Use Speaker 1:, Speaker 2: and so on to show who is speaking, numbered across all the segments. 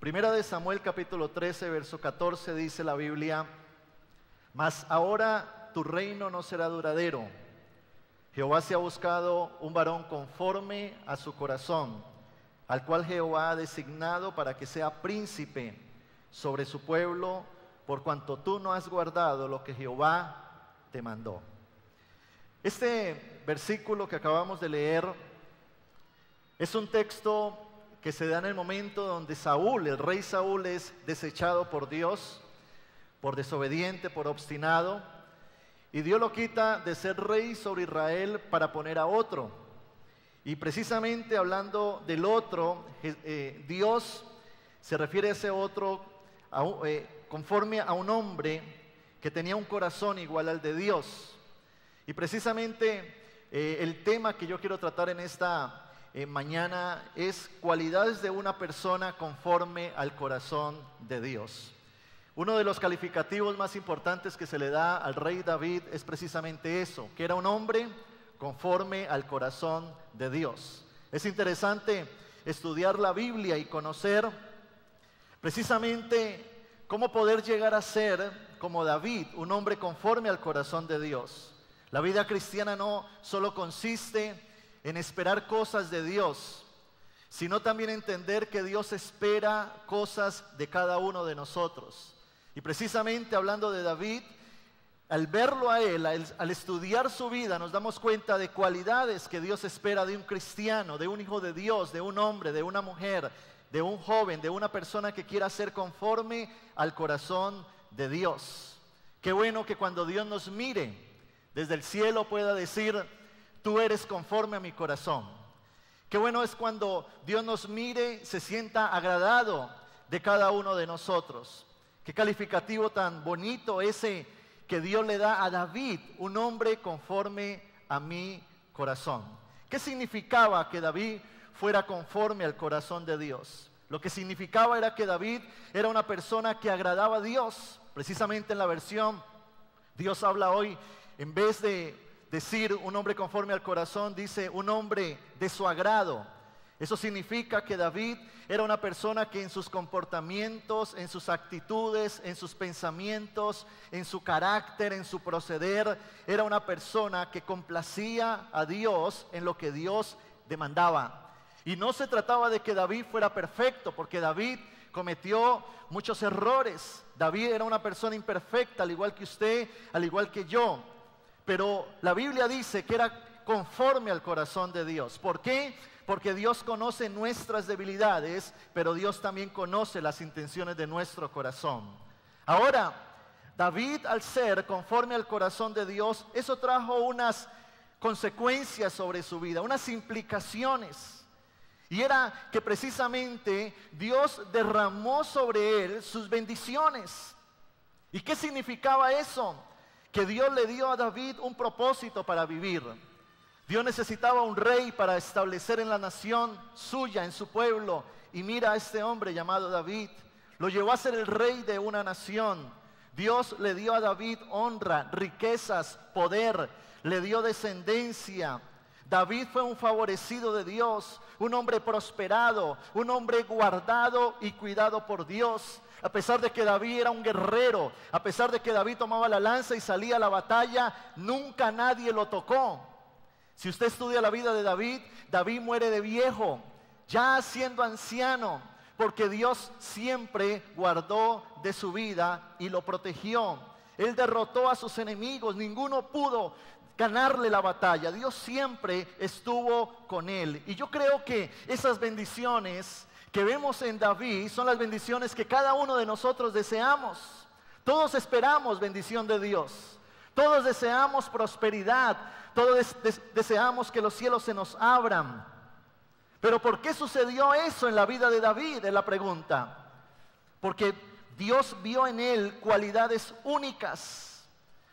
Speaker 1: Primera de Samuel capítulo 13, verso 14 dice la Biblia: mas ahora tu reino no será duradero. Jehová se ha buscado un varón conforme a su corazón, al cual Jehová ha designado para que sea príncipe sobre su pueblo, por cuanto tú no has guardado lo que Jehová te mandó. Este versículo que acabamos de leer es un texto que se da en el momento donde Saúl, el rey Saúl, es desechado por Dios, por desobediente, por obstinado, y Dios lo quita de ser rey sobre Israel para poner a otro. Y precisamente hablando del otro, Dios se refiere a ese otro conforme a un hombre que tenía un corazón igual al de Dios. Y precisamente el tema que yo quiero tratar en esta mañana es cualidades de una persona conforme al corazón de Dios. Uno de los calificativos más importantes que se le da al rey David es precisamente eso, que era un hombre conforme al corazón de Dios. Es interesante estudiar la Biblia y conocer precisamente cómo poder llegar a ser como David, un hombre conforme al corazón de Dios. La vida cristiana no solo consiste en esperar cosas de Dios, sino también entender que Dios espera cosas de cada uno de nosotros. Y precisamente hablando de David, al verlo a él, al estudiar su vida, nos damos cuenta de cualidades que Dios espera de un cristiano, de un hijo de Dios, de un hombre, de una mujer, de un joven, de una persona que quiera ser conforme al corazón de Dios. Qué bueno que cuando Dios nos mire desde el cielo pueda decir: tú eres conforme a mi corazón. Qué bueno es cuando Dios nos mire, se sienta agradado de cada uno de nosotros. Qué calificativo tan bonito ese que Dios le da a David, un hombre conforme a mi corazón. ¿Qué significaba que David fuera conforme al corazón de Dios? Lo que significaba era que David era una persona que agradaba a Dios. Precisamente en la versión Dios habla hoy, en vez de decir un hombre conforme al corazón, dice un hombre de su agrado. Eso significa que David era una persona que en sus comportamientos, en sus actitudes, en sus pensamientos, en su carácter, en su proceder, era una persona que complacía a Dios en lo que Dios demandaba. Y no se trataba de que David fuera perfecto, porque David cometió muchos errores. David era una persona imperfecta, al igual que usted, al igual que yo. Pero la Biblia dice que era conforme al corazón de Dios. ¿Por qué? Porque Dios conoce nuestras debilidades, pero Dios también conoce las intenciones de nuestro corazón. Ahora, David, al ser conforme al corazón de Dios, eso trajo unas consecuencias sobre su vida, unas implicaciones. Y era que precisamente Dios derramó sobre él sus bendiciones. ¿Y qué significaba eso? Que Dios le dio a David un propósito para vivir. Dios necesitaba un rey para establecer en la nación suya, en su pueblo. Y mira a este hombre llamado David. Lo llevó a ser el rey de una nación. Dios le dio a David honra, riquezas, poder. Le dio descendencia. David fue un favorecido de Dios, un hombre prosperado, un hombre guardado y cuidado por Dios. A pesar de que David era un guerrero, a pesar de que David tomaba la lanza y salía a la batalla, nunca nadie lo tocó. Si usted estudia la vida de David, David muere de viejo, ya siendo anciano, porque Dios siempre guardó de su vida y lo protegió. Él derrotó a sus enemigos, ninguno pudo ganarle la batalla. Dios siempre estuvo con él. Y yo creo que esas bendiciones que vemos en David son las bendiciones que cada uno de nosotros deseamos. Todos esperamos bendición de Dios. Todos deseamos prosperidad. Todos deseamos que los cielos se nos abran. Pero ¿por qué sucedió eso en la vida de David? Es la pregunta. Porque Dios vio en él cualidades únicas.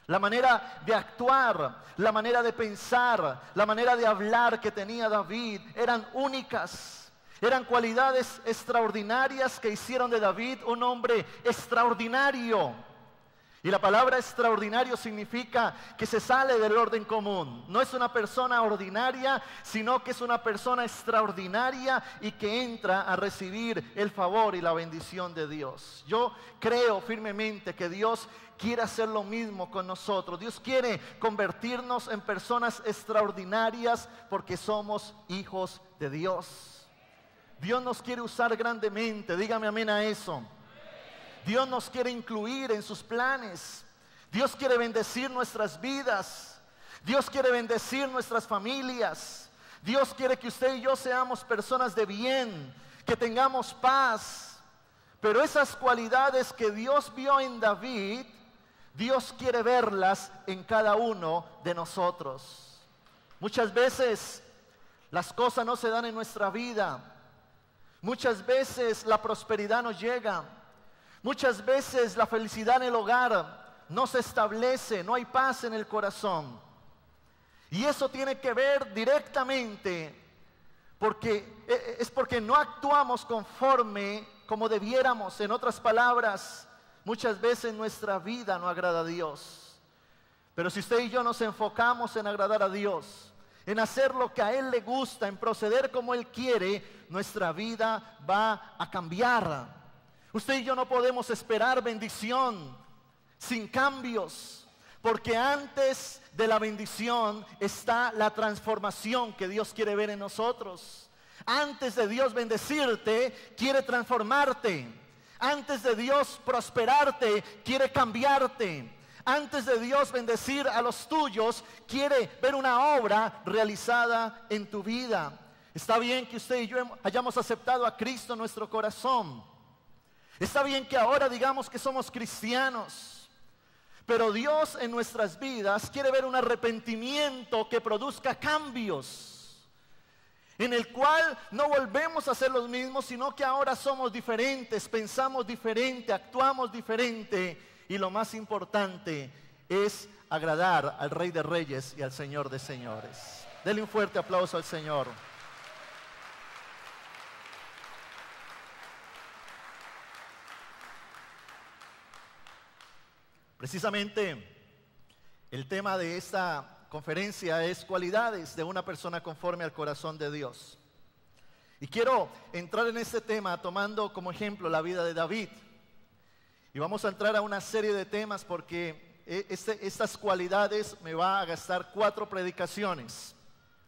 Speaker 1: La manera de actuar, la manera de pensar, la manera de hablar que tenía David eran únicas. Eran cualidades extraordinarias que hicieron de David un hombre extraordinario. Y la palabra extraordinario significa que se sale del orden común. No es una persona ordinaria, sino que es una persona extraordinaria y que entra a recibir el favor y la bendición de Dios. Yo creo firmemente que Dios quiere hacer lo mismo con nosotros. Dios quiere convertirnos en personas extraordinarias porque somos hijos de Dios. Dios nos quiere usar grandemente. Dígame amén a eso. Dios nos quiere incluir en sus planes. Dios quiere bendecir nuestras vidas. Dios quiere bendecir nuestras familias. Dios quiere que usted y yo seamos personas de bien, que tengamos paz. Pero esas cualidades que Dios vio en David, Dios quiere verlas en cada uno de nosotros. Muchas veces las cosas no se dan en nuestra vida. Muchas veces la prosperidad no llega. Muchas veces la felicidad en el hogar no se establece, no hay paz en el corazón. Y eso tiene que ver directamente porque no actuamos conforme como debiéramos. En otras palabras, muchas veces nuestra vida no agrada a Dios. Pero si usted y yo nos enfocamos en agradar a Dios, en hacer lo que a Él le gusta, en proceder como Él quiere, nuestra vida va a cambiar. Usted y yo no podemos esperar bendición sin cambios, porque antes de la bendición está la transformación que Dios quiere ver en nosotros. Antes de Dios bendecirte, quiere transformarte. Antes de Dios prosperarte, quiere cambiarte. Antes de Dios bendecir a los tuyos, quiere ver una obra realizada en tu vida. Está bien que usted y yo hayamos aceptado a Cristo en nuestro corazón. Está bien que ahora digamos que somos cristianos, pero Dios en nuestras vidas quiere ver un arrepentimiento que produzca cambios, en el cual no volvemos a ser los mismos, sino que ahora somos diferentes, pensamos diferente, actuamos diferente, y lo más importante es agradar al Rey de Reyes y al Señor de Señores. Denle un fuerte aplauso al Señor. Precisamente el tema de esta conferencia es cualidades de una persona conforme al corazón de Dios. Y quiero entrar en este tema tomando como ejemplo la vida de David. Y vamos a entrar a una serie de temas porque estas cualidades me va a gastar 4 predicaciones.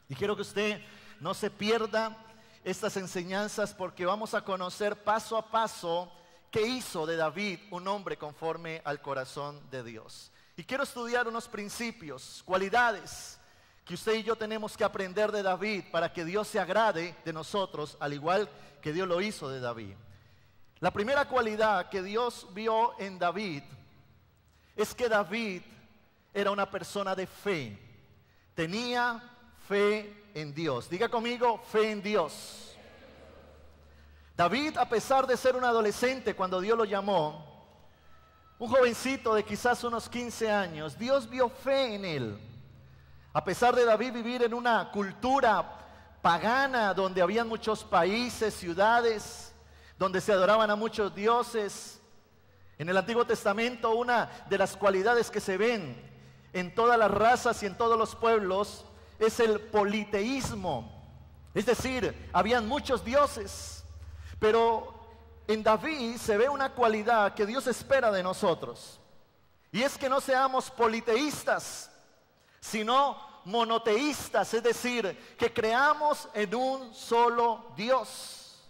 Speaker 1: Y quiero que usted no se pierda estas enseñanzas porque vamos a conocer paso a paso ¿qué hizo de David un hombre conforme al corazón de Dios? Y quiero estudiar unos principios, cualidades que usted y yo tenemos que aprender de David para que Dios se agrade de nosotros, al igual que Dios lo hizo de David. La primera cualidad que Dios vio en David es que David era una persona de fe. Tenía fe en Dios. Diga conmigo, fe en Dios. David, a pesar de ser un adolescente cuando Dios lo llamó, un jovencito de quizás unos 15 años, Dios vio fe en él. A pesar de David vivir en una cultura pagana donde habían muchos países, ciudades, donde se adoraban a muchos dioses, en el Antiguo Testamento una de las cualidades que se ven en todas las razas y en todos los pueblos es el politeísmo. Es decir, habían muchos dioses. Pero en David se ve una cualidad que Dios espera de nosotros. Y es que no seamos politeístas, sino monoteístas. Es decir, que creamos en un solo Dios.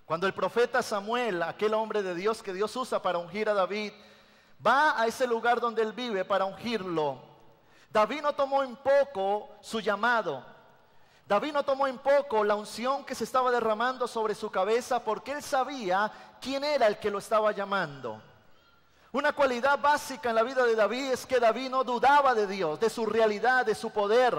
Speaker 1: Cuando el profeta Samuel, aquel hombre de Dios que Dios usa para ungir a David, va a ese lugar donde él vive para ungirlo, David no tomó en poco su llamado. David no tomó en poco la unción que se estaba derramando sobre su cabeza porque él sabía quién era el que lo estaba llamando. Una cualidad básica en la vida de David es que David no dudaba de Dios, de su realidad, de su poder.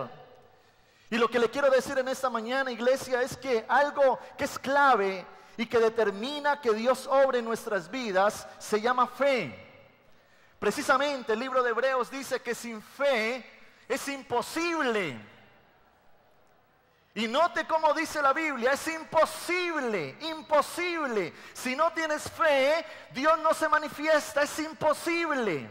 Speaker 1: Y lo que le quiero decir en esta mañana, iglesia, es que algo que es clave y que determina que Dios obre en nuestras vidas se llama fe. Precisamente el libro de Hebreos dice que sin fe es imposible. Y note cómo dice la Biblia, es imposible, imposible. Si no tienes fe, Dios no se manifiesta, es imposible.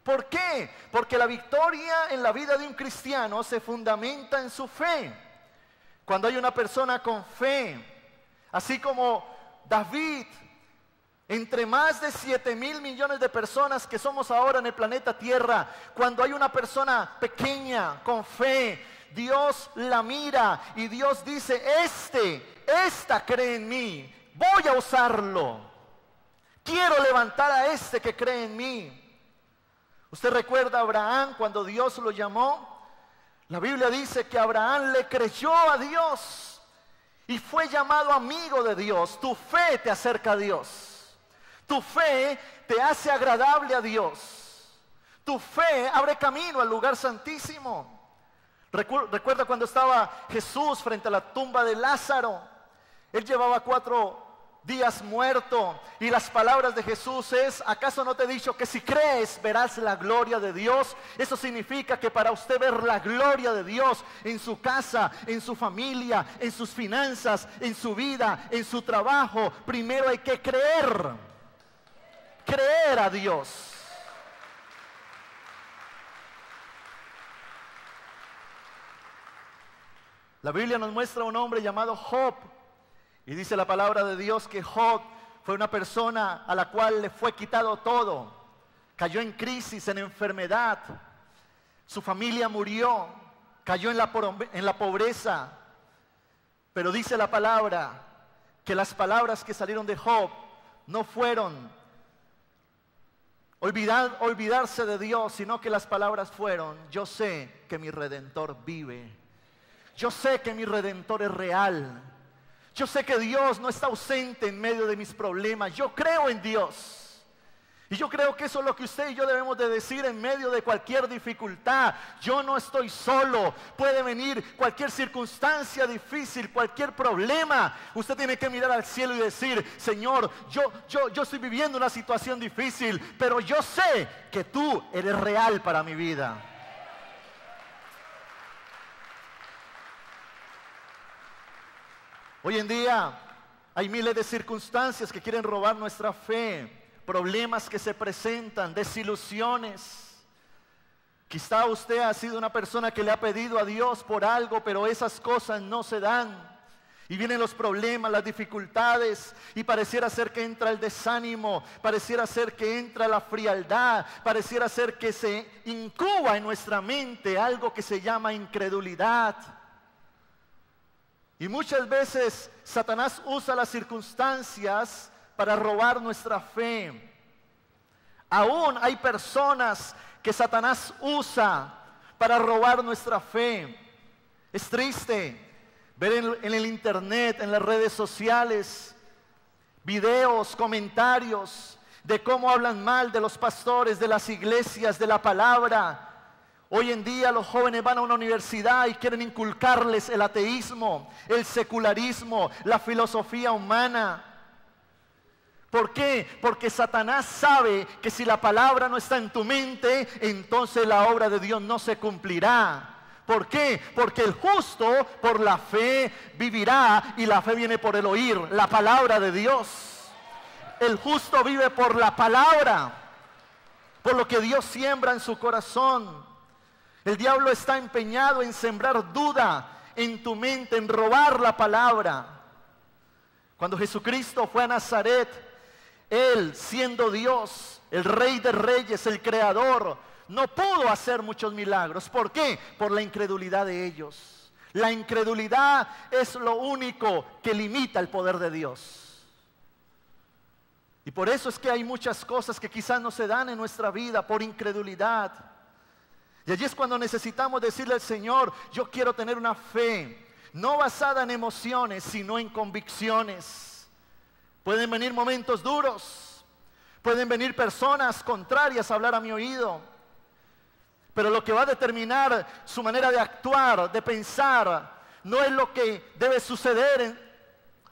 Speaker 1: ¿Por qué? Porque la victoria en la vida de un cristiano se fundamenta en su fe. Cuando hay una persona con fe, así como David, entre más de 7,000 millones de personas que somos ahora en el planeta Tierra, cuando hay una persona pequeña con fe, Dios la mira y Dios dice, esta cree en mí, voy a usarlo. Quiero levantar a este que cree en mí. ¿Usted recuerda a Abraham cuando Dios lo llamó? La Biblia dice que Abraham le creyó a Dios y fue llamado amigo de Dios. Tu fe te acerca a Dios. Tu fe te hace agradable a Dios. Tu fe abre camino al lugar santísimo. Recuerda cuando estaba Jesús frente a la tumba de Lázaro. Él llevaba 4 días muerto y las palabras de Jesús es: ¿acaso no te he dicho que si crees verás la gloria de Dios? Eso significa que para usted ver la gloria de Dios en su casa, en su familia, en sus finanzas, en su vida, en su trabajo, primero hay que creer a Dios. La Biblia nos muestra un hombre llamado Job. Y dice la palabra de Dios que Job fue una persona a la cual le fue quitado todo. Cayó en crisis, en enfermedad. Su familia murió. Cayó en la pobreza. Pero dice la palabra que las palabras que salieron de Job no fueron olvidarse de Dios, sino que las palabras fueron: yo sé que mi Redentor vive. Yo sé que mi Redentor es real. Yo sé que Dios no está ausente en medio de mis problemas. Yo creo en Dios. Y yo creo que eso es lo que usted y yo debemos de decir en medio de cualquier dificultad. Yo no estoy solo. Puede venir cualquier circunstancia difícil, cualquier problema. Usted tiene que mirar al cielo y decir: Señor, yo estoy viviendo una situación difícil, pero yo sé que tú eres real para mi vida. Hoy en día hay miles de circunstancias que quieren robar nuestra fe. Problemas que se presentan, desilusiones. Quizá usted ha sido una persona que le ha pedido a Dios por algo, pero esas cosas no se dan. Y vienen los problemas, las dificultades, y pareciera ser que entra el desánimo, pareciera ser que entra la frialdad, pareciera ser que se incuba en nuestra mente algo que se llama incredulidad. Y muchas veces Satanás usa las circunstancias para robar nuestra fe. Aún hay personas que Satanás usa para robar nuestra fe. Es triste ver en el internet, en las redes sociales, videos, comentarios de cómo hablan mal de los pastores, de las iglesias, de la palabra. Hoy en día los jóvenes van a una universidad y quieren inculcarles el ateísmo, el secularismo, la filosofía humana. ¿Por qué? Porque Satanás sabe que si la palabra no está en tu mente, entonces la obra de Dios no se cumplirá. ¿Por qué? Porque el justo por la fe vivirá, y la fe viene por el oír la palabra de Dios. El justo vive por la palabra, por lo que Dios siembra en su corazón. El diablo está empeñado en sembrar duda en tu mente, en robar la palabra. Cuando Jesucristo fue a Nazaret, Él, siendo Dios, el Rey de Reyes, el Creador, no pudo hacer muchos milagros. ¿Por qué? Por la incredulidad de ellos. La incredulidad es lo único que limita el poder de Dios. Y por eso es que hay muchas cosas que quizás no se dan en nuestra vida por incredulidad. Y allí es cuando necesitamos decirle al Señor: yo quiero tener una fe no basada en emociones, sino en convicciones. Pueden venir momentos duros, pueden venir personas contrarias a hablar a mi oído, pero lo que va a determinar su manera de actuar, de pensar, no es lo que debe suceder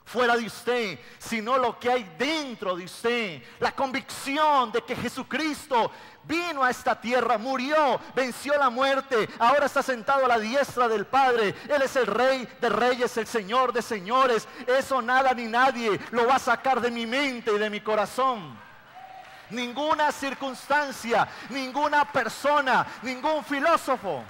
Speaker 1: fuera de usted, sino lo que hay dentro de usted. La convicción de que Jesucristo vino a esta tierra, murió, venció la muerte, ahora está sentado a la diestra del Padre. Él es el Rey de Reyes, el Señor de Señores. Eso nada ni nadie lo va a sacar de mi mente y de mi corazón. ninguna circunstancia, ninguna persona, ningún filósofo.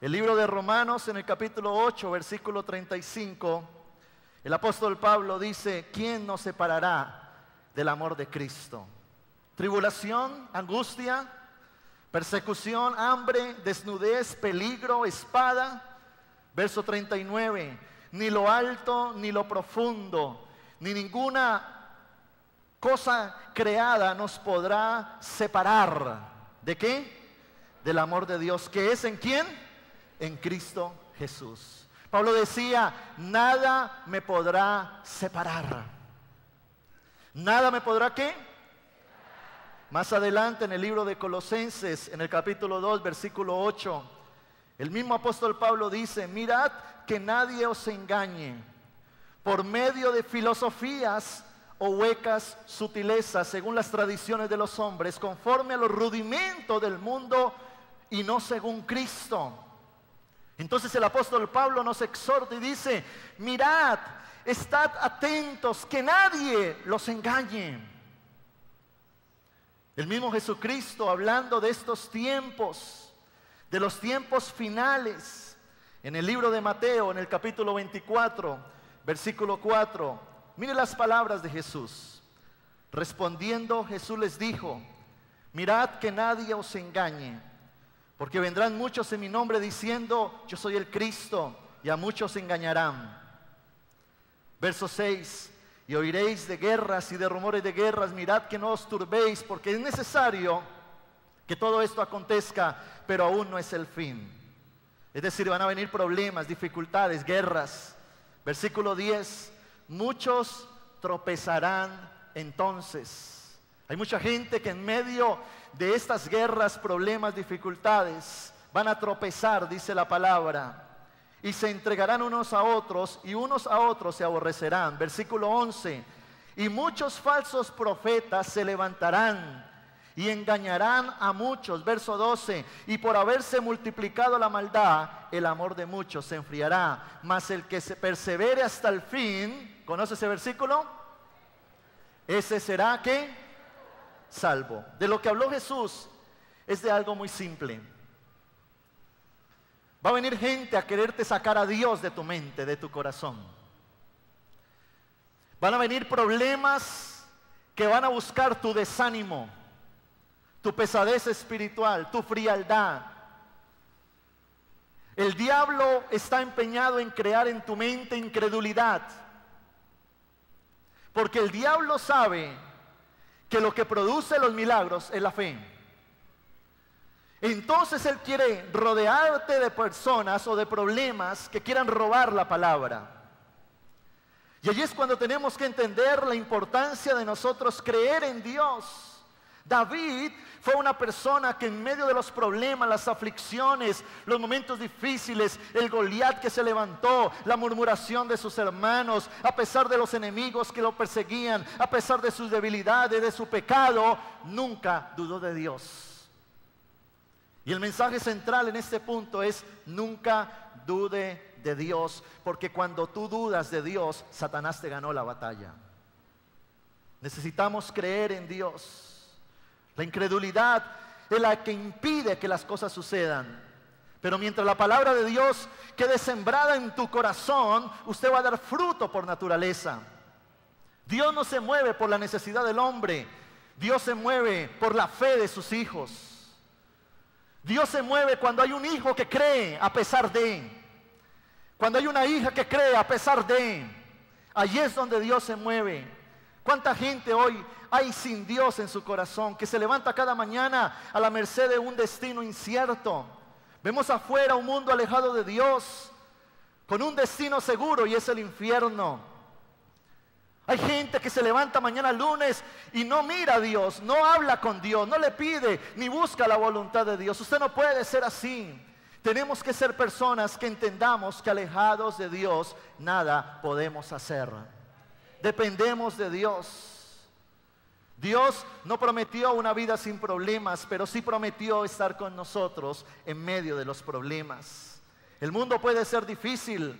Speaker 1: El libro de Romanos en el capítulo 8, versículo 35, el apóstol Pablo dice: ¿quién nos separará del amor de Cristo? Tribulación, angustia, persecución, hambre, desnudez, peligro, espada. Verso 39, ni lo alto ni lo profundo, ni ninguna cosa creada nos podrá separar. ¿De qué? Del amor de Dios, que es ¿en quién? En Cristo Jesús. Pablo decía: nada me podrá separar. Nada me podrá ¿qué? Más adelante en el libro de Colosenses, en el capítulo 2, versículo 8, el mismo apóstol Pablo dice: mirad que nadie os engañe por medio de filosofías o huecas sutilezas, según las tradiciones de los hombres, conforme a los rudimentos del mundo y no según Cristo. Entonces el apóstol Pablo nos exhorta y dice: mirad, estad atentos, que nadie los engañe. El mismo Jesucristo, hablando de estos tiempos, de los tiempos finales, en el libro de Mateo, en el capítulo 24, versículo 4, mire las palabras de Jesús. Respondiendo, Jesús les dijo: mirad que nadie os engañe, porque vendrán muchos en mi nombre diciendo: yo soy el Cristo, y a muchos engañarán. Verso 6, y oiréis de guerras y de rumores de guerras, mirad que no os turbéis, porque es necesario que todo esto acontezca, pero aún no es el fin. Es decir, van a venir problemas, dificultades, guerras. Versículo 10, muchos tropezarán entonces. Hay mucha gente que en medio de estas guerras, problemas, dificultades, van a tropezar, dice la palabra, y se entregarán unos a otros, y unos a otros se aborrecerán. Versículo 11, y muchos falsos profetas se levantarán y engañarán a muchos. Verso 12, y por haberse multiplicado la maldad, el amor de muchos se enfriará, mas el que se persevere hasta el fin, ¿conoce ese versículo? Ese será ¿qué? Salvo. De lo que habló Jesús es de algo muy simple. Va a venir gente a quererte sacar a Dios de tu mente, de tu corazón. Van a venir problemas que van a buscar tu desánimo, tu pesadez espiritual, tu frialdad. El diablo está empeñado en crear en tu mente incredulidad, porque el diablo sabe que lo que produce los milagros es la fe. Entonces él quiere rodearte de personas o de problemas que quieran robar la palabra. Y allí es cuando tenemos que entender la importancia de nosotros creer en Dios. David fue una persona que en medio de los problemas, las aflicciones, los momentos difíciles, el Goliat que se levantó, la murmuración de sus hermanos, a pesar de los enemigos que lo perseguían, a pesar de sus debilidades, de su pecado, nunca dudó de Dios. Y el mensaje central en este punto es: nunca dude de Dios, porque cuando tú dudas de Dios, Satanás te ganó la batalla. Necesitamos creer en Dios. La incredulidad es la que impide que las cosas sucedan. Pero mientras la palabra de Dios quede sembrada en tu corazón, usted va a dar fruto por naturaleza. Dios no se mueve por la necesidad del hombre. Dios se mueve por la fe de sus hijos. Dios se mueve cuando hay un hijo que cree a pesar de. Cuando hay una hija que cree a pesar de. Allí es donde Dios se mueve. ¿Cuánta gente hoy hay sin Dios en su corazón, que se levanta cada mañana a la merced de un destino incierto? Vemos afuera un mundo alejado de Dios, con un destino seguro, y es el infierno. Hay gente que se levanta mañana lunes y no mira a Dios, no habla con Dios, no le pide ni busca la voluntad de Dios. Usted no puede ser así. Tenemos que ser personas que entendamos que alejados de Dios nada podemos hacer. Dependemos de Dios. Dios no prometió una vida sin problemas, pero sí prometió estar con nosotros en medio de los problemas. El mundo puede ser difícil,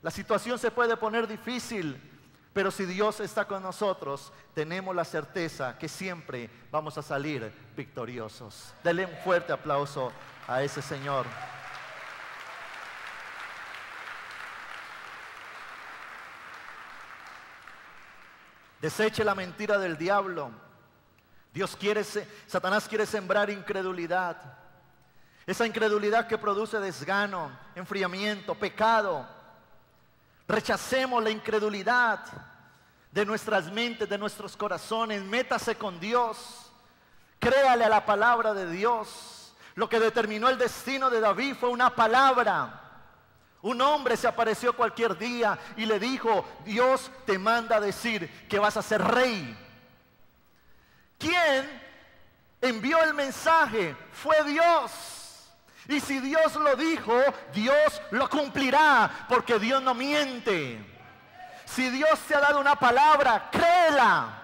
Speaker 1: la situación se puede poner difícil, Pero si Dios está con nosotros, tenemos la certeza que siempre vamos a salir victoriosos. Denle un fuerte aplauso a ese Señor. Deseche la mentira del diablo. Satanás quiere sembrar incredulidad. Esa incredulidad que produce desgano, enfriamiento, pecado. Rechacemos la incredulidad de nuestras mentes, de nuestros corazones. Métase con Dios. Créale a la palabra de Dios. Lo que determinó el destino de David fue una palabra. Un hombre se apareció cualquier día y le dijo: Dios te manda a decir que vas a ser rey. ¿Quién envió el mensaje? Fue Dios. Y si Dios lo dijo, Dios lo cumplirá, porque Dios no miente. Si Dios te ha dado una palabra, créela.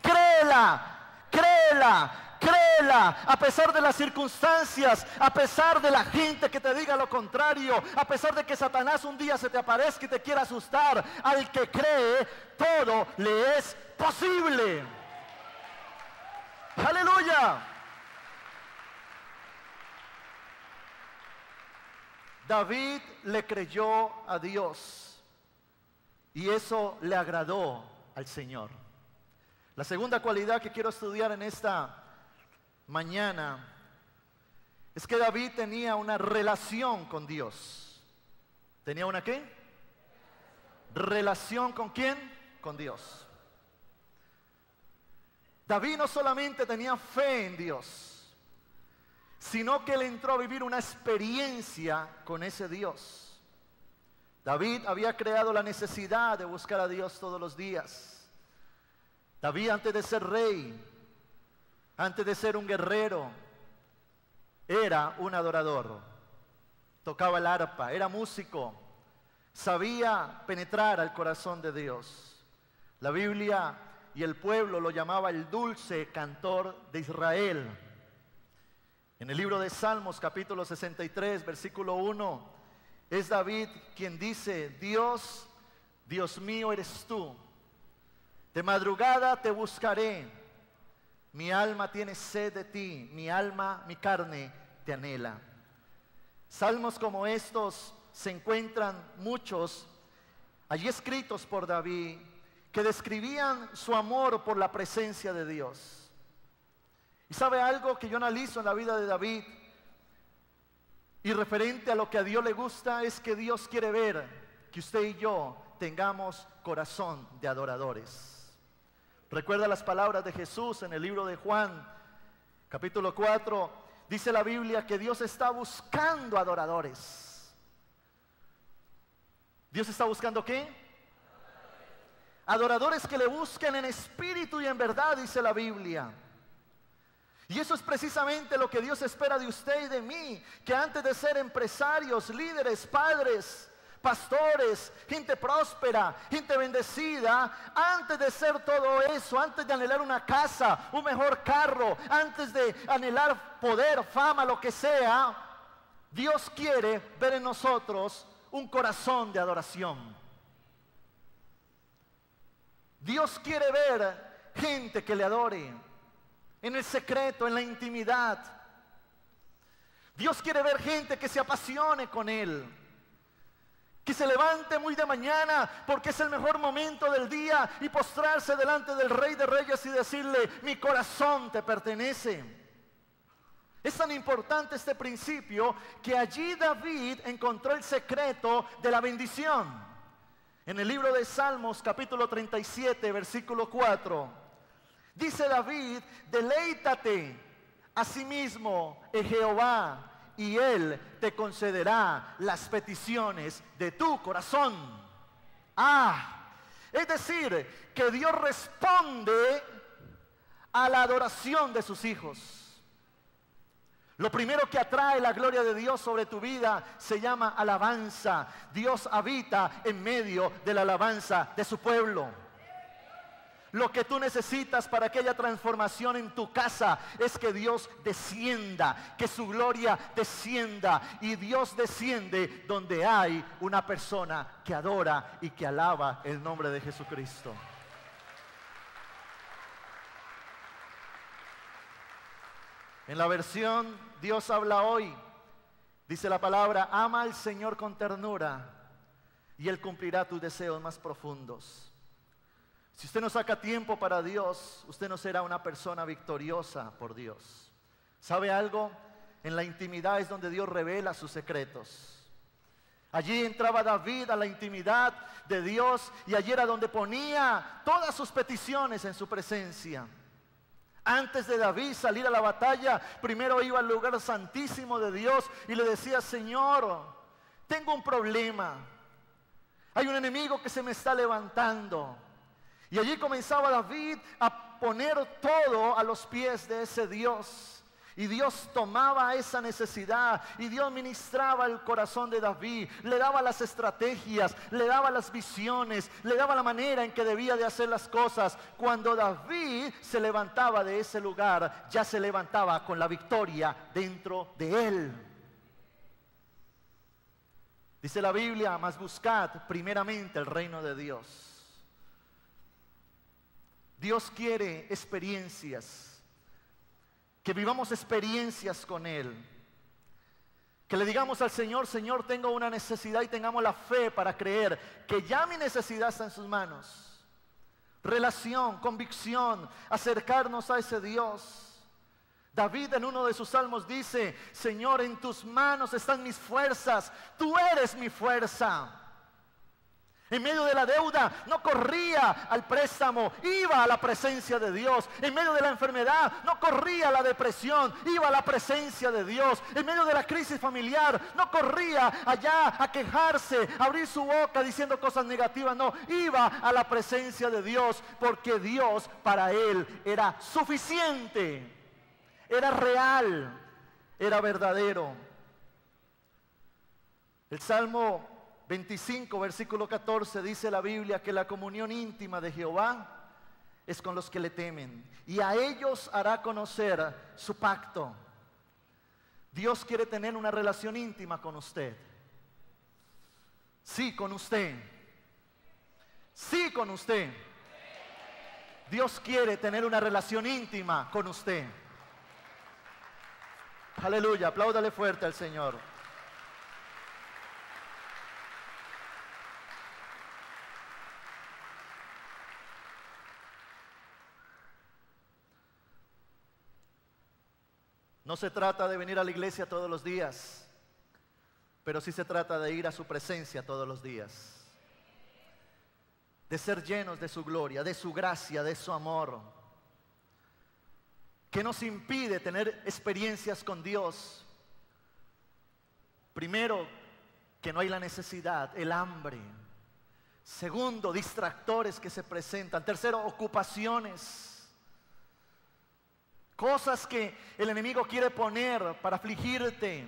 Speaker 1: Créela, créela. Créela, a pesar de las circunstancias, a pesar de la gente que te diga lo contrario, a pesar de que Satanás un día se te aparezca y te quiera asustar. Al que cree, todo le es posible. ¡Aleluya! David le creyó a Dios y eso le agradó al Señor. La segunda cualidad que quiero estudiar en esta mañana es que David tenía una relación con Dios. ¿Tenía una qué? ¿Relación con quién? Con Dios. David no solamente tenía fe en Dios, sino que él entró a vivir una experiencia con ese Dios. David había creado la necesidad de buscar a Dios todos los días. David, antes de ser rey, antes de ser un guerrero, era un adorador. Tocaba el arpa, era músico, sabía penetrar al corazón de Dios. La Biblia y el pueblo lo llamaba el dulce cantor de Israel. En el libro de Salmos, capítulo 63, versículo 1, es David quien dice: Dios, Dios mío eres tú. De madrugada te buscaré. Mi alma tiene sed de ti, mi alma, mi carne te anhela. Salmos como estos se encuentran muchos allí escritos por David, que describían su amor por la presencia de Dios. Y sabe algo que yo analizo en la vida de David, y referente a lo que a Dios le gusta, es que Dios quiere ver que usted y yo tengamos corazón de adoradores. Recuerda las palabras de Jesús en el libro de Juan, capítulo 4. Dice la Biblia que Dios está buscando adoradores. ¿Dios está buscando qué? Adoradores que le busquen en espíritu y en verdad, dice la Biblia. Y eso es precisamente lo que Dios espera de usted y de mí, que antes de ser empresarios, líderes, padres, pastores, gente próspera, gente bendecida, antes de ser todo eso, antes de anhelar una casa, un mejor carro, antes de anhelar poder, fama, lo que sea, Dios quiere ver en nosotros un corazón de adoración. Dios quiere ver gente que le adore en el secreto, en la intimidad. Dios quiere ver gente que se apasione con Él, que se levante muy de mañana porque es el mejor momento del día y postrarse delante del Rey de Reyes y decirle: mi corazón te pertenece. Es tan importante este principio que allí David encontró el secreto de la bendición. En el libro de Salmos, capítulo 37, versículo 4, dice David: deleítate asimismo en Jehová, y Él te concederá las peticiones de tu corazón. Es decir, que Dios responde a la adoración de sus hijos. Lo primero que atrae la gloria de Dios sobre tu vida se llama alabanza. Dios habita en medio de la alabanza de su pueblo. Lo que tú necesitas para que haya transformación en tu casa es que Dios descienda, que su gloria descienda. Y Dios desciende donde hay una persona que adora y que alaba el nombre de Jesucristo. En la versión Dios habla hoy, dice la palabra: ama al Señor con ternura y Él cumplirá tus deseos más profundos. Si usted no saca tiempo para Dios, usted no será una persona victoriosa por Dios. ¿Sabe algo? En la intimidad es donde Dios revela sus secretos. Allí entraba David a la intimidad de Dios y allí era donde ponía todas sus peticiones en su presencia. Antes de David salir a la batalla, primero iba al lugar santísimo de Dios y le decía: Señor, tengo un problema. Hay un enemigo que se me está levantando. Y allí comenzaba David a poner todo a los pies de ese Dios. Y Dios tomaba esa necesidad y Dios ministraba el corazón de David, le daba las estrategias, le daba las visiones, le daba la manera en que debía de hacer las cosas. Cuando David se levantaba de ese lugar, ya se levantaba con la victoria dentro de él. Dice la Biblia: mas buscad primeramente el reino de Dios. Dios quiere experiencias, que vivamos experiencias con Él, que le digamos al Señor: Señor, tengo una necesidad, y tengamos la fe para creer que ya mi necesidad está en sus manos. Relación, convicción, acercarnos a ese Dios. David en uno de sus salmos dice: Señor, en tus manos están mis fuerzas, tú eres mi fuerza. En medio de la deuda no corría al préstamo, iba a la presencia de Dios. En medio de la enfermedad no corría a la depresión, iba a la presencia de Dios. En medio de la crisis familiar no corría allá a quejarse, a abrir su boca diciendo cosas negativas. No, iba a la presencia de Dios, porque Dios para él era suficiente, era real, era verdadero. El Salmo 25, versículo 14, dice la Biblia que la comunión íntima de Jehová es con los que le temen, y a ellos hará conocer su pacto. Dios quiere tener una relación íntima con usted. Sí, con usted. Sí, con usted. Dios quiere tener una relación íntima con usted. Aleluya, apláudale fuerte al Señor. No se trata de venir a la iglesia todos los días, pero sí se trata de ir a su presencia todos los días, de ser llenos de su gloria, de su gracia, de su amor. ¿Qué nos impide tener experiencias con Dios? Primero, que no hay la necesidad, el hambre. Segundo, distractores que se presentan. Tercero, ocupaciones. Cosas que el enemigo quiere poner para afligirte.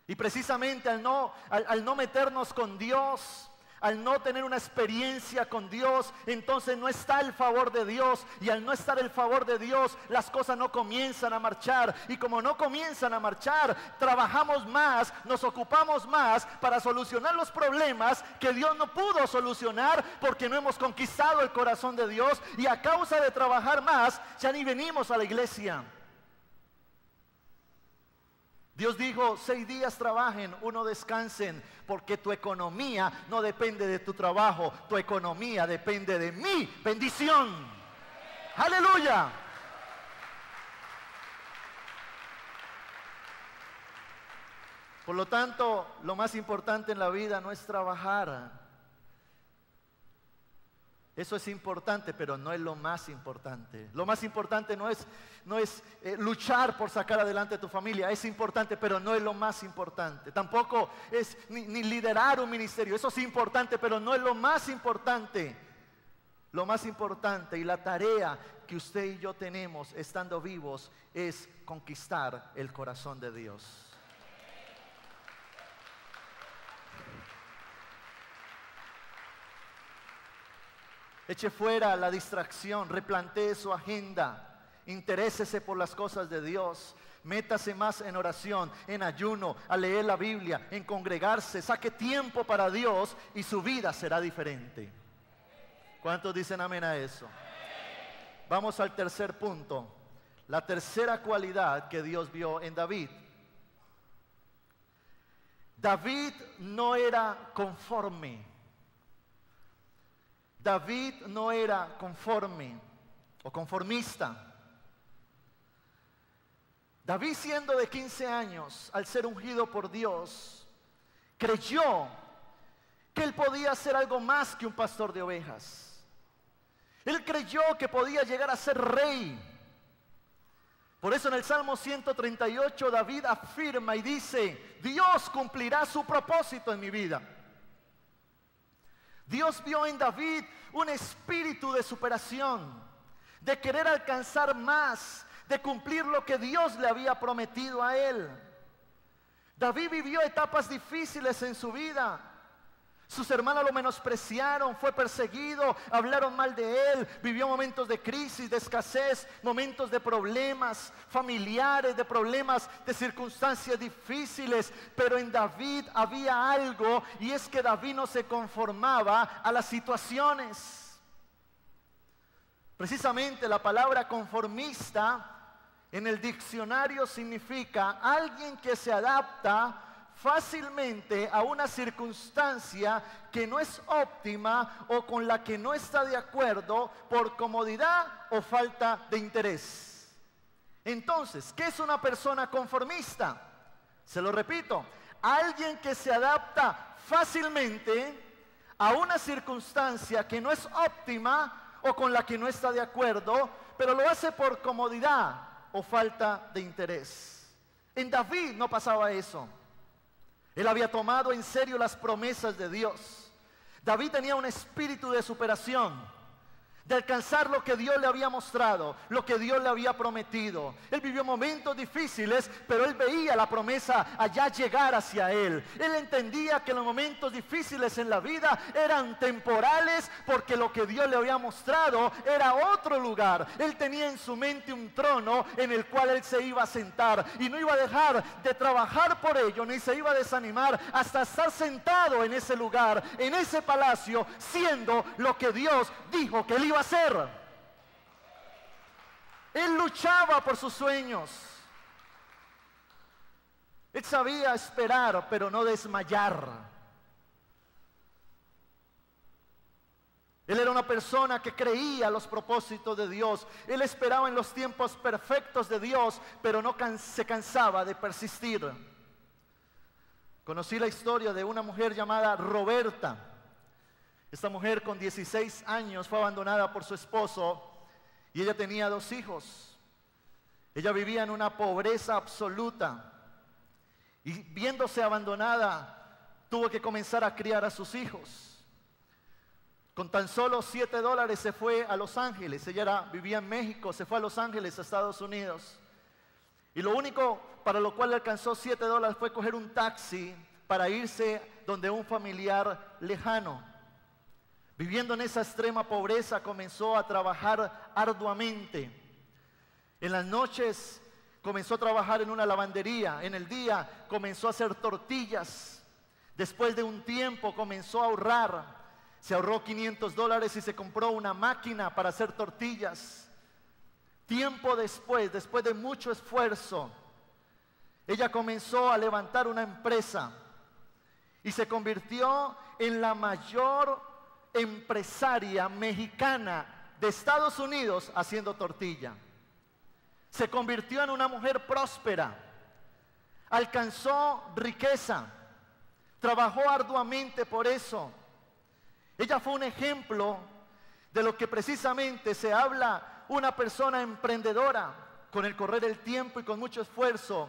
Speaker 1: Y precisamente al no meternos con Dios, al no tener una experiencia con Dios, entonces no está el favor de Dios. Y al no estar el favor de Dios, las cosas no comienzan a marchar. Y como no comienzan a marchar, trabajamos más, nos ocupamos más para solucionar los problemas que Dios no pudo solucionar, porque no hemos conquistado el corazón de Dios. Y a causa de trabajar más, ya ni venimos a la iglesia. Dios dijo: 6 días trabajen, 1 descansen, porque tu economía no depende de tu trabajo, tu economía depende de mi bendición. ¡Aleluya! Por lo tanto, lo más importante en la vida no es trabajar. Eso es importante, pero no es lo más importante. Lo más importante no es luchar por sacar adelante a tu familia. Es importante, pero no es lo más importante. Tampoco es ni liderar un ministerio. Eso es importante, pero no es lo más importante. Lo más importante y la tarea que usted y yo tenemos estando vivos es conquistar el corazón de Dios. Eche fuera la distracción, replantee su agenda, interésese por las cosas de Dios. Métase más en oración, en ayuno, a leer la Biblia, en congregarse. Saque tiempo para Dios y su vida será diferente. ¿Cuántos dicen amén a eso? Vamos al tercer punto. La tercera cualidad que Dios vio en David. David no era conforme. David no era conforme o conformista. David, siendo de 15 años, al ser ungido por Dios, creyó que él podía ser algo más que un pastor de ovejas. Él creyó que podía llegar a ser rey. Por eso en el Salmo 138 David afirma y dice: Dios cumplirá su propósito en mi vida. Dios vio en David un espíritu de superación, de querer alcanzar más, de cumplir lo que Dios le había prometido a él. David vivió etapas difíciles en su vida. Sus hermanos lo menospreciaron, fue perseguido, hablaron mal de él, vivió momentos de crisis, de escasez, momentos de problemas familiares, de problemas de circunstancias difíciles. Pero en David había algo, y es que David no se conformaba a las situaciones. Precisamente la palabra conformista en el diccionario significa alguien que se adapta fácilmente a una circunstancia que no es óptima o con la que no está de acuerdo por comodidad o falta de interés. Entonces, ¿qué es una persona conformista? Se lo repito, alguien que se adapta fácilmente a una circunstancia que no es óptima o con la que no está de acuerdo, pero lo hace por comodidad o falta de interés. En David no pasaba eso. Él había tomado en serio las promesas de Dios. David tenía un espíritu de superación, de alcanzar lo que Dios le había mostrado, lo que Dios le había prometido. Él vivió momentos difíciles, pero él veía la promesa allá llegar hacia él. Él entendía que los momentos difíciles en la vida eran temporales, porque lo que Dios le había mostrado era otro lugar. Él tenía en su mente un trono en el cual él se iba a sentar, y no iba a dejar de trabajar por ello, ni se iba a desanimar hasta estar sentado en ese lugar, en ese palacio, siendo lo que Dios dijo que él iba a hacer. Él luchaba por sus sueños. Él sabía esperar, pero no desmayar. Él era una persona que creía los propósitos de Dios. Él esperaba en los tiempos perfectos de Dios, pero no se cansaba de persistir. Conocí la historia de una mujer llamada Roberta. Esta mujer con 16 años fue abandonada por su esposo y ella tenía 2 hijos. Ella vivía en una pobreza absoluta y, viéndose abandonada, tuvo que comenzar a criar a sus hijos. Con tan solo $7 se fue a Los Ángeles. Ella vivía en México, se fue a Los Ángeles, a Estados Unidos. Y lo único para lo cual le alcanzó $7 fue coger un taxi para irse donde un familiar lejano. Viviendo en esa extrema pobreza, comenzó a trabajar arduamente. En las noches comenzó a trabajar en una lavandería. En el día comenzó a hacer tortillas. Después de un tiempo comenzó a ahorrar. Se ahorró $500 y se compró una máquina para hacer tortillas. Tiempo después de mucho esfuerzo, ella comenzó a levantar una empresa y se convirtió en la mayor empresaria mexicana de Estados Unidos haciendo tortilla. Se convirtió en una mujer próspera, alcanzó riqueza, trabajó arduamente por eso. Ella fue un ejemplo de lo que precisamente se habla una persona emprendedora. Con el correr del tiempo y con mucho esfuerzo,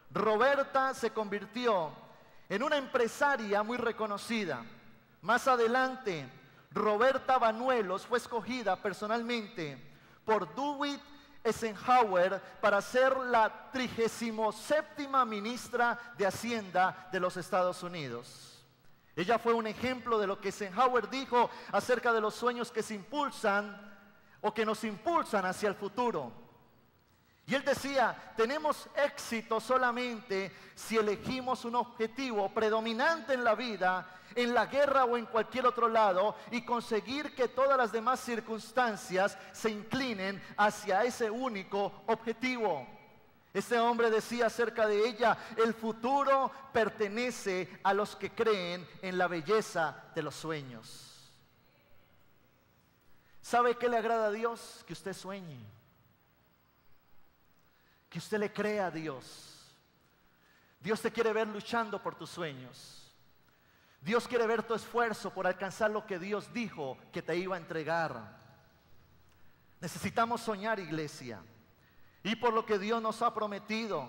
Speaker 1: Roberta se convirtió en una empresaria muy reconocida. Más adelante, Roberta Banuelos fue escogida personalmente por DeWitt Eisenhower para ser la 37ª ministra de Hacienda de los Estados Unidos. Ella fue un ejemplo de lo que Eisenhower dijo acerca de los sueños que se impulsan o que nos impulsan hacia el futuro. Y él decía, tenemos éxito solamente si elegimos un objetivo predominante en la vida, en la guerra o en cualquier otro lado, y conseguir que todas las demás circunstancias se inclinen hacia ese único objetivo. Este hombre decía acerca de ella, el futuro pertenece a los que creen en la belleza de los sueños. ¿Sabe qué le agrada a Dios? Que usted sueñe. Que usted le crea a Dios. Dios te quiere ver luchando por tus sueños. Dios quiere ver tu esfuerzo por alcanzar lo que Dios dijo que te iba a entregar. Necesitamos soñar, iglesia, y por lo que Dios nos ha prometido.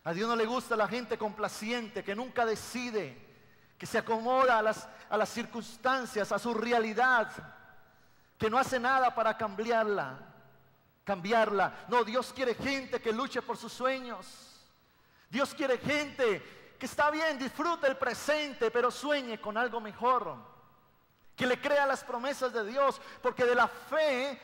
Speaker 1: A Dios no le gusta la gente complaciente que nunca decide, que se acomoda a las circunstancias, a su realidad, que no hace nada para cambiarla. No, Dios quiere gente que luche por sus sueños. Dios quiere gente que está bien, disfrute el presente, pero sueñe con algo mejor. Que le crea las promesas de Dios, porque de la fe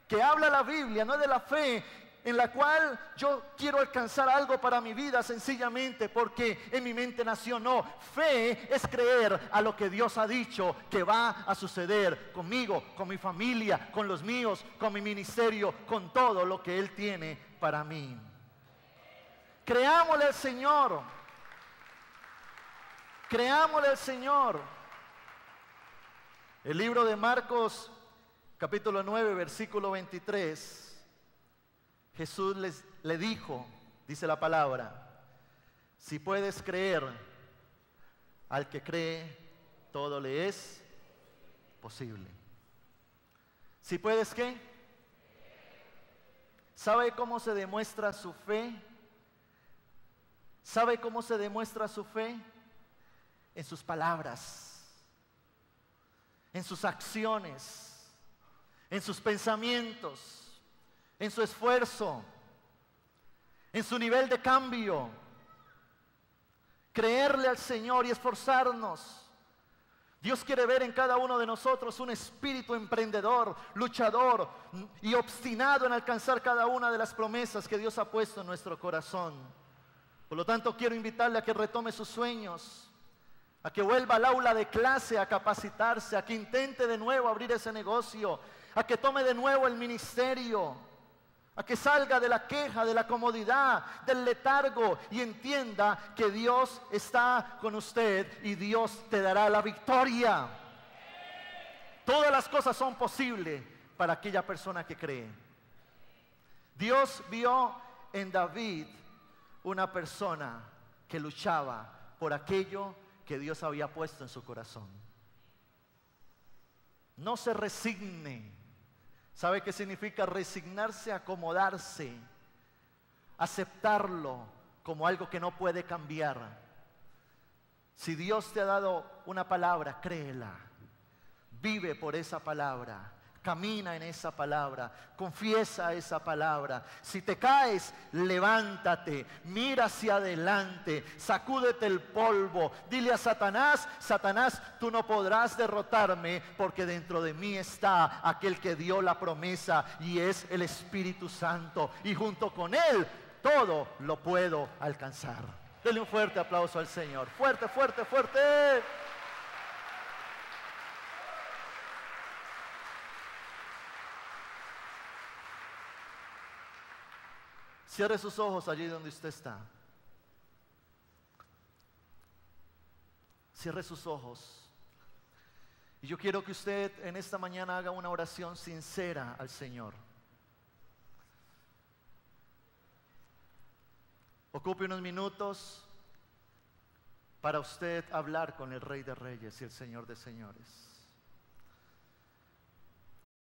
Speaker 1: que habla la Biblia, no es de la fe en la cual yo quiero alcanzar algo para mi vida sencillamente porque en mi mente nació. No, fe es creer a lo que Dios ha dicho que va a suceder conmigo, con mi familia, con los míos, con mi ministerio, con todo lo que Él tiene para mí. Creámosle al Señor. Creámosle al Señor. El libro de Marcos, capítulo 9, versículo 23. Jesús le dijo, dice la palabra, si puedes creer, al que cree, todo le es posible. Si puedes, ¿qué? ¿Sabe cómo se demuestra su fe? ¿Sabe cómo se demuestra su fe? En sus palabras, en sus acciones, en sus pensamientos, en su esfuerzo, en su nivel de cambio. Creerle al Señor y esforzarnos. Dios quiere ver en cada uno de nosotros un espíritu emprendedor, luchador y obstinado en alcanzar cada una de las promesas que Dios ha puesto en nuestro corazón. Por lo tanto, quiero invitarle a que retome sus sueños, a que vuelva al aula de clase a capacitarse, a que intente de nuevo abrir ese negocio, a que tome de nuevo el ministerio, a que salga de la queja, de la comodidad, del letargo y entienda que Dios está con usted y Dios te dará la victoria. Todas las cosas son posibles para aquella persona que cree. Dios vio en David una persona que luchaba por aquello que Dios había puesto en su corazón. No se resigne. ¿Sabe qué significa resignarse? Acomodarse, aceptarlo como algo que no puede cambiar. Si Dios te ha dado una palabra, créela, vive por esa palabra, camina en esa palabra, confiesa esa palabra. Si te caes, levántate, mira hacia adelante, sacúdete el polvo, dile a Satanás, Satanás, tú no podrás derrotarme porque dentro de mí está aquel que dio la promesa y es el Espíritu Santo y junto con Él todo lo puedo alcanzar. Dele un fuerte aplauso al Señor, fuerte, fuerte, fuerte. Cierre sus ojos allí donde usted está. Cierre sus ojos. Y yo quiero que usted en esta mañana haga una oración sincera al Señor. Ocupe unos minutos para usted hablar con el Rey de Reyes y el Señor de Señores.